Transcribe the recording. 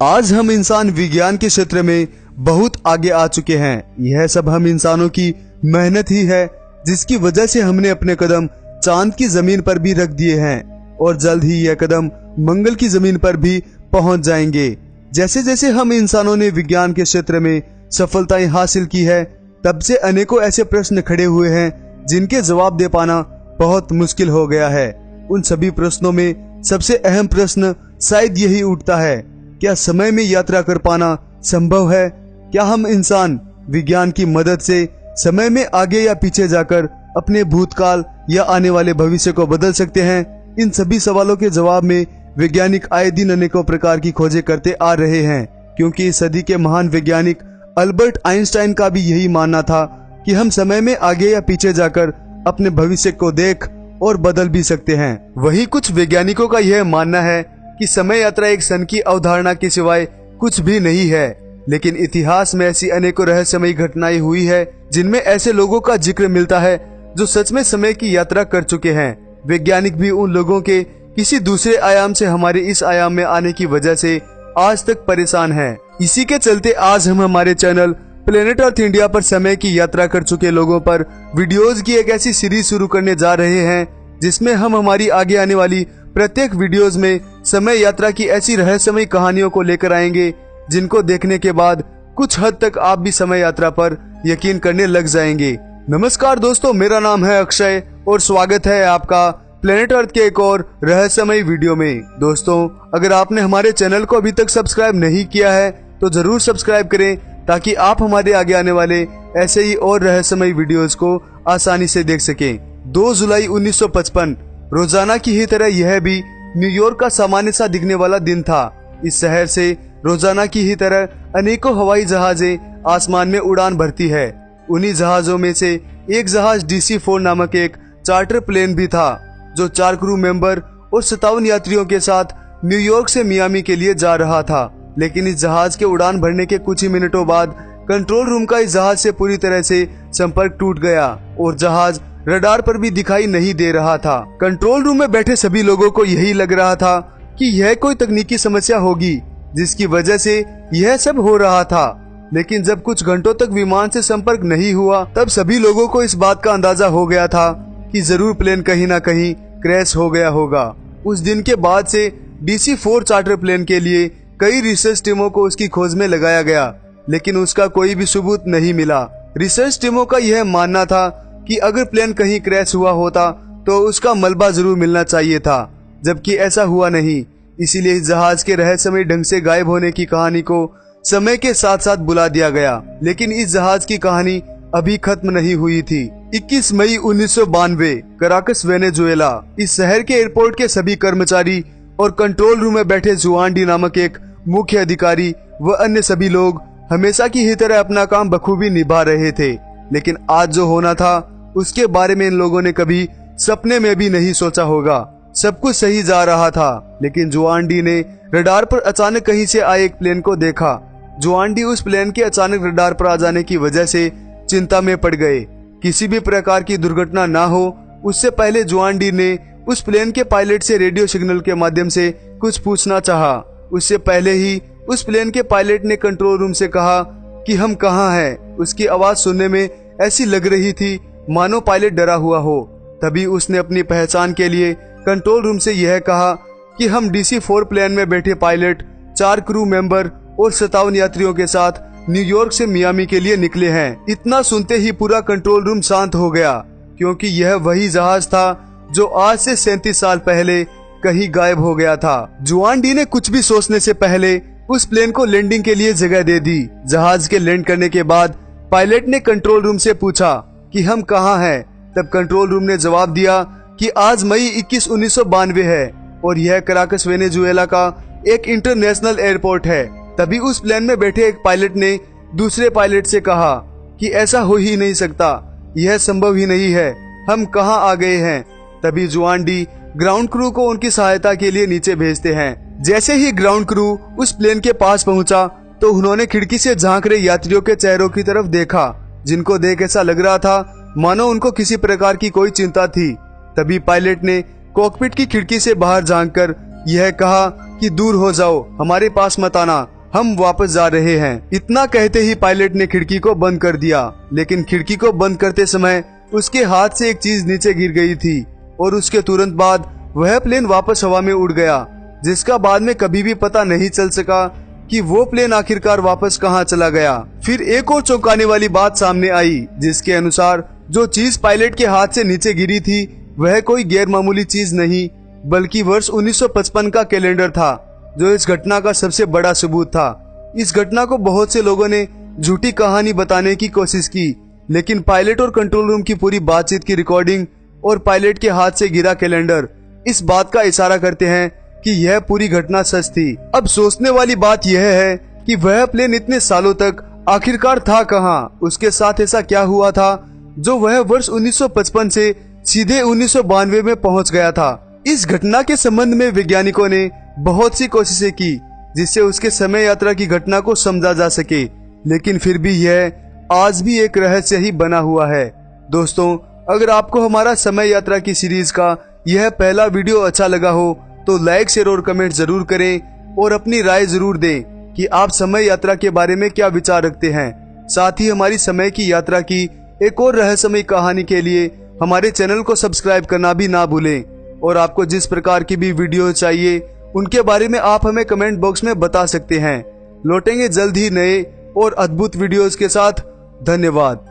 आज हम इंसान विज्ञान के क्षेत्र में बहुत आगे आ चुके हैं। यह सब हम इंसानों की मेहनत ही है जिसकी वजह से हमने अपने कदम चांद की जमीन पर भी रख दिए हैं और जल्द ही यह कदम मंगल की जमीन पर भी पहुंच जाएंगे। जैसे जैसे हम इंसानों ने विज्ञान के क्षेत्र में सफलताएं हासिल की है, तब से अनेकों ऐसे प्रश्न खड़े हुए हैं जिनके जवाब दे पाना बहुत मुश्किल हो गया है। उन सभी प्रश्नों में सबसे अहम प्रश्न शायद यही उठता है, क्या समय में यात्रा कर पाना संभव है? क्या हम इंसान विज्ञान की मदद से समय में आगे या पीछे जाकर अपने भूतकाल या आने वाले भविष्य को बदल सकते हैं? इन सभी सवालों के जवाब में वैज्ञानिक आए दिन अनेकों प्रकार की खोजें करते आ रहे हैं, क्योंकि इस सदी के महान वैज्ञानिक अल्बर्ट आइंस्टाइन का भी यही मानना था कि हम समय में आगे या पीछे जाकर अपने भविष्य को देख और बदल भी सकते हैं। वही कुछ वैज्ञानिकों का यह मानना है कि समय यात्रा एक सन की अवधारणा के सिवाय कुछ भी नहीं है, लेकिन इतिहास में ऐसी अनेकों रहस्यमयी घटनाएं हुई है जिनमें ऐसे लोगों का जिक्र मिलता है जो सच में समय की यात्रा कर चुके हैं। वैज्ञानिक भी उन लोगों के किसी दूसरे आयाम से हमारे इस आयाम में आने की वजह से आज तक परेशान हैं। इसी के चलते आज हम हमारे चैनल प्लेनेट अर्थ इंडिया पर समय की यात्रा कर चुके लोगों पर वीडियोस की एक ऐसी सीरीज शुरू करने जा रहे हैं जिसमें हम हमारी आगे आने वाली प्रत्येक वीडियोस में समय यात्रा की ऐसी रहस्यमयी कहानियों को लेकर आएंगे जिनको देखने के बाद कुछ हद तक आप भी समय यात्रा पर यकीन करने लग जाएंगे। नमस्कार दोस्तों, मेरा नाम है अक्षय और स्वागत है आपका प्लेनेट अर्थ के एक और रहस्यमयी वीडियो में। दोस्तों, अगर आपने हमारे चैनल को अभी तक सब्सक्राइब नहीं किया है तो जरूर सब्सक्राइब करें ताकि आप हमारे आगे आने वाले ऐसे ही और रहस्यमयी वीडियोस को आसानी से देख सकें। 2 जुलाई 1955 रोजाना की ही तरह यह भी न्यूयॉर्क का सामान्य सा दिखने वाला दिन था। इस शहर से रोजाना की ही तरह अनेकों हवाई जहाजें आसमान में उड़ान भरती है। उन्हीं जहाजों में से एक जहाज DC-4 नामक एक चार्टर प्लेन भी था जो 4 क्रू मेंबर और 57 यात्रियों के साथ न्यूयॉर्क से मियामी के लिए जा रहा था। लेकिन इस जहाज के उड़ान भरने के कुछ ही मिनटों बाद कंट्रोल रूम का इस जहाज से पूरी तरह से संपर्क टूट गया और जहाज रडार पर भी दिखाई नहीं दे रहा था। कंट्रोल रूम में बैठे सभी लोगों को यही लग रहा था कि यह कोई तकनीकी समस्या होगी जिसकी वजह से यह सब हो रहा था। लेकिन जब कुछ घंटों तक विमान से संपर्क नहीं हुआ, तब सभी लोगों को इस बात का अंदाजा हो गया था कि जरूर प्लेन कहीं ना कहीं क्रैश हो गया होगा। उस दिन के बाद से DC-4 चार्टर प्लेन के लिए कई रिसर्च टीमों को उसकी खोज में लगाया गया, लेकिन उसका कोई भी सबूत नहीं मिला। रिसर्च टीमों का यह मानना था कि अगर प्लेन कहीं क्रैश हुआ होता तो उसका मलबा जरूर मिलना चाहिए था, जबकि ऐसा हुआ नहीं। इसीलिए इस जहाज के रहस्यमयी ढंग से गायब होने की कहानी को समय के साथ साथ बुला दिया गया। लेकिन इस जहाज की कहानी अभी खत्म नहीं हुई थी। 21 मई 1992 कराकस वेनेजुएला। इस शहर के एयरपोर्ट के सभी कर्मचारी और कंट्रोल रूम में बैठे जुआन डी नामक एक मुख्य अधिकारी व अन्य सभी लोग हमेशा की ही तरह अपना काम बखूबी निभा रहे थे। लेकिन आज जो होना था उसके बारे में इन लोगों ने कभी सपने में भी नहीं सोचा होगा। सब कुछ सही जा रहा था, लेकिन जुआन डी ने रडार पर अचानक कहीं से आए एक प्लेन को देखा। जुआन डी उस प्लेन के अचानक रडार पर आ जाने की वजह से चिंता में पड़ गए। किसी भी प्रकार की दुर्घटना ना हो उससे पहले जुआन डी ने उस प्लेन के पायलट से रेडियो सिग्नल के माध्यम से कुछ पूछना चाहा। उससे पहले ही उस प्लेन के पायलट ने कंट्रोल रूम से कहा कि हम कहाँ हैं। उसकी आवाज सुनने में ऐसी लग रही थी मानो पायलट डरा हुआ हो। तभी उसने अपनी पहचान के लिए कंट्रोल रूम से यह कहा कि हम DC-4 प्लेन में बैठे पायलट 4 क्रू मेंबर और 57 यात्रियों के साथ न्यूयॉर्क से मियामी के लिए निकले हैं। इतना सुनते ही पूरा कंट्रोल रूम शांत हो गया, क्योंकि यह वही जहाज था जो आज से 37 साल पहले कहीं गायब हो गया था। जुआन डी ने कुछ भी सोचने से पहले उस प्लेन को लैंडिंग के लिए जगह दे दी। जहाज के लैंड करने के बाद पायलट ने कंट्रोल रूम से पूछा कि हम कहाँ हैं। तब कंट्रोल रूम ने जवाब दिया कि आज मई 21, 1992 है और यह कराकस वेनेजुएला का एक इंटरनेशनल एयरपोर्ट है। तभी उस प्लेन में बैठे एक पायलट ने दूसरे पायलट से कहा कि ऐसा हो ही नहीं सकता, यह संभव ही नहीं है, हम कहाँ आ गए हैं। तभी जुआन डी ग्राउंड क्रू को उनकी सहायता के लिए नीचे भेजते हैं। जैसे ही ग्राउंड क्रू उस प्लेन के पास पहुंचा तो उन्होंने खिड़की से झांक रहे यात्रियों के चेहरों की तरफ देखा, जिनको देख ऐसा लग रहा था मानो उनको किसी प्रकार की कोई चिंता थी। तभी पायलट ने कॉकपिट की खिड़की से बाहर झांककर यह कहा कि दूर हो जाओ, हमारे पास मत आना, हम वापस जा रहे हैं। इतना कहते ही पायलट ने खिड़की को बंद कर दिया, लेकिन खिड़की को बंद करते समय उसके हाथ से एक चीज नीचे गिर गई थी और उसके तुरंत बाद वह प्लेन वापस हवा में उड़ गया, जिसका बाद में कभी भी पता नहीं चल सका कि वो प्लेन आखिरकार वापस कहाँ चला गया। फिर एक और चौंकाने वाली बात सामने आई, जिसके अनुसार जो चीज पायलट के हाथ से नीचे गिरी थी वह कोई गैर मामूली चीज नहीं बल्कि वर्ष 1955 का कैलेंडर था, जो इस घटना का सबसे बड़ा सबूत था। इस घटना को बहुत से लोगों ने झूठी कहानी बताने की कोशिश की, लेकिन पायलट और कंट्रोल रूम की पूरी बातचीत की रिकॉर्डिंग और पायलट के हाथ से गिरा कैलेंडर इस बात का इशारा करते हैं कि यह पूरी घटना सच थी। अब सोचने वाली बात यह है कि वह प्लेन इतने सालों तक आखिरकार था कहाँ, उसके साथ ऐसा क्या हुआ था जो वह वर्ष 1955 से सीधे 1992 में पहुंच गया था। इस घटना के संबंध में वैज्ञानिकों ने बहुत सी कोशिशें की जिससे उसके समय यात्रा की घटना को समझा जा सके, लेकिन फिर भी यह आज भी एक रहस्य ही बना हुआ है। दोस्तों, अगर आपको हमारा समय यात्रा की सीरीज का यह पहला वीडियो अच्छा लगा हो तो लाइक, शेयर और कमेंट जरूर करें और अपनी राय जरूर दें कि आप समय यात्रा के बारे में क्या विचार रखते हैं। साथ ही हमारी समय की यात्रा की एक और रहस्यमय कहानी के लिए हमारे चैनल को सब्सक्राइब करना भी ना भूलें। और आपको जिस प्रकार की भी वीडियो चाहिए उनके बारे में आप हमें कमेंट बॉक्स में बता सकते हैं। लौटेंगे जल्द ही नए और अद्भुत वीडियोस के साथ। धन्यवाद।